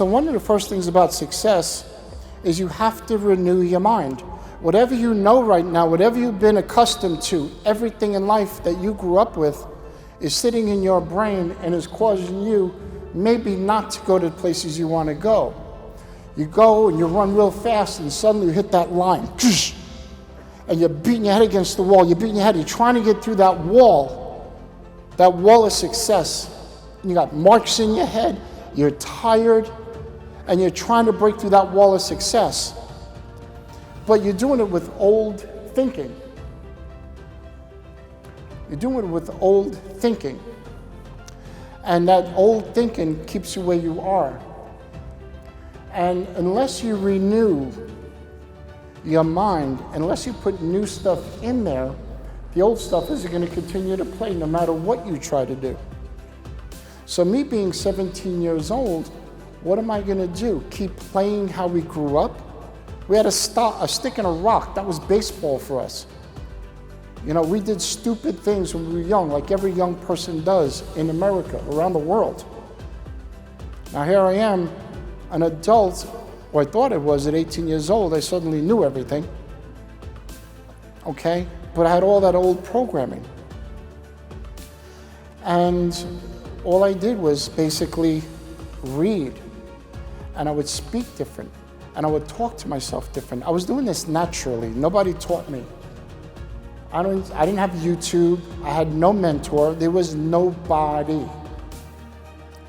So one of the first things about success is you have to renew your mind. Whatever you know right now, whatever you've been accustomed to, everything in life that you grew up with is sitting in your brain and is causing you maybe not to go to the places you want to go. You go and you run real fast and suddenly you hit that line. And you're beating your head against the wall. You're beating your head. You're trying to get through that wall of success. You got marks in your head. You're tired. And you're trying to break through that wall of success. But you're doing it with old thinking. You're doing it with old thinking. And that old thinking keeps you where you are. And unless you renew your mind, unless you put new stuff in there, the old stuff is going to continue to play no matter what you try to do. So me being 17 years old, what am I going to do? Keep playing how we grew up? We had a stick and a rock. That was baseball for us. You know, we did stupid things when we were young, like every young person does in America, around the world. Now here I am, an adult, or I thought I was at 18 years old. I suddenly knew everything. Okay? But I had all that old programming. And all I did was basically read. And I would speak different. And I would talk to myself different. I was doing this naturally. Nobody taught me. I didn't have YouTube. I had no mentor. There was nobody.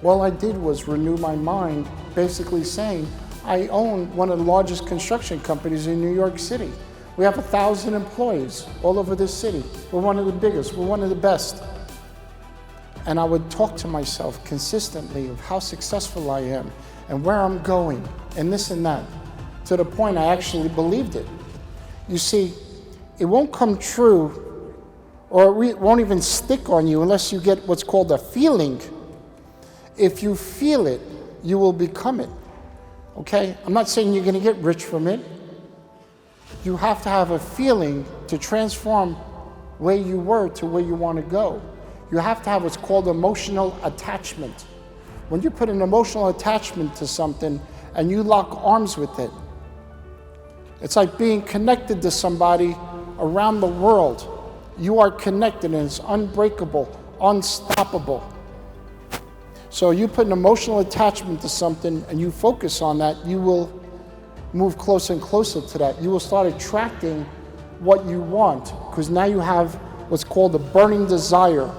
All I did was renew my mind, basically saying, I own one of the largest construction companies in New York City. We have 1,000 employees all over this city. We're one of the biggest. We're one of the best. And I would talk to myself consistently of how successful I am and where I'm going and this and that, to the point I actually believed it. You see, it won't come true, or it won't even stick on you unless you get what's called a feeling. If you feel it, you will become it. Okay? I'm not saying you're going to get rich from it. You have to have a feeling to transform where you were to where you want to go. You have to have what's called emotional attachment. When you put an emotional attachment to something and you lock arms with it, it's like being connected to somebody around the world. You are connected and it's unbreakable, unstoppable. So you put an emotional attachment to something and you focus on that, you will move closer and closer to that. You will start attracting what you want, because now you have what's called a burning desire.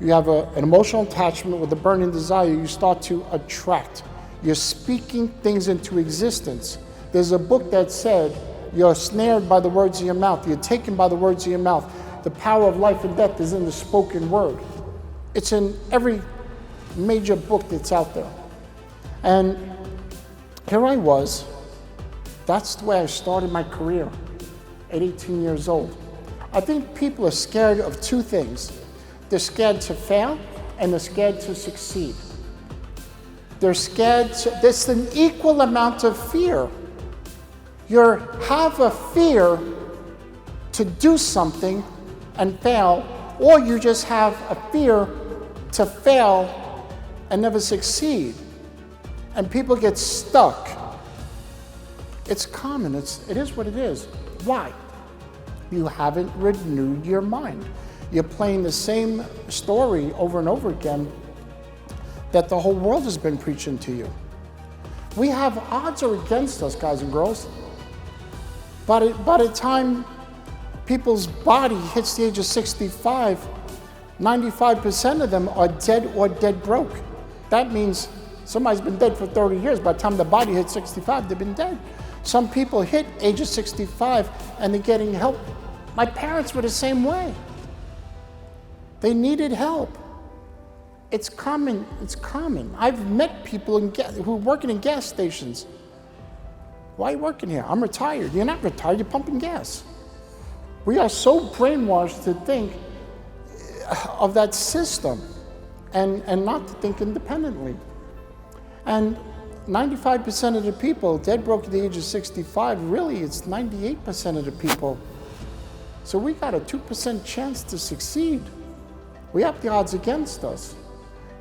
You have an emotional attachment with a burning desire. You start to attract. You're speaking things into existence. There's a book that said, you're snared by the words of your mouth. You're taken by the words of your mouth. The power of life and death is in the spoken word. It's in every major book that's out there. And here I was. That's the way I started my career at 18 years old. I think people are scared of two things. They're scared to fail and they're scared to succeed. They're scared to, there's an equal amount of fear. You have a fear to do something and fail, or you just have a fear to fail and never succeed. And people get stuck. It's common, it is what it is. Why? You haven't renewed your mind. You're playing the same story over and over again that the whole world has been preaching to you. We have odds are against us, guys and girls. By the time people's body hits the age of 65, 95% of them are dead or dead broke. That means somebody's been dead for 30 years. By the time the body hits 65, they've been dead. Some people hit age of 65 and they're getting help. My parents were the same way. They needed help. It's common. It's common. I've met people who are working in gas stations. Why are you working here? I'm retired. You're not retired. You're pumping gas. We are so brainwashed to think of that system and not to think independently. And 95% of the people dead broke at the age of 65, really it's 98% of the people. So we got a 2% chance to succeed. We have the odds against us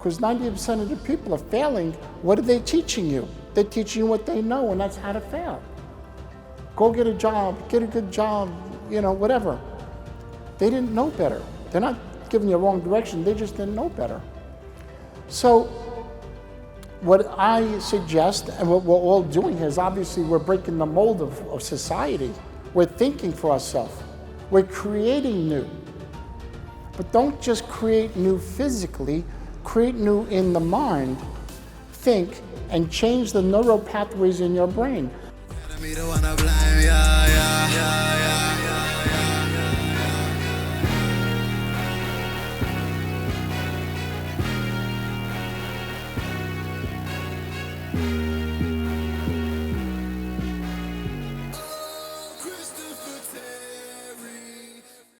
Because 90% of the people are failing. What are they teaching you? They're teaching you what they know, and that's how to fail. Go get a job, get a good job, whatever. They didn't know better. They're not giving you a wrong direction, they just didn't know better. So what I suggest, and what we're all doing here, is obviously we're breaking the mold of society. We're thinking for ourselves. We're creating new. But don't just create new physically, create new in the mind. Think and change the neural pathways in your brain.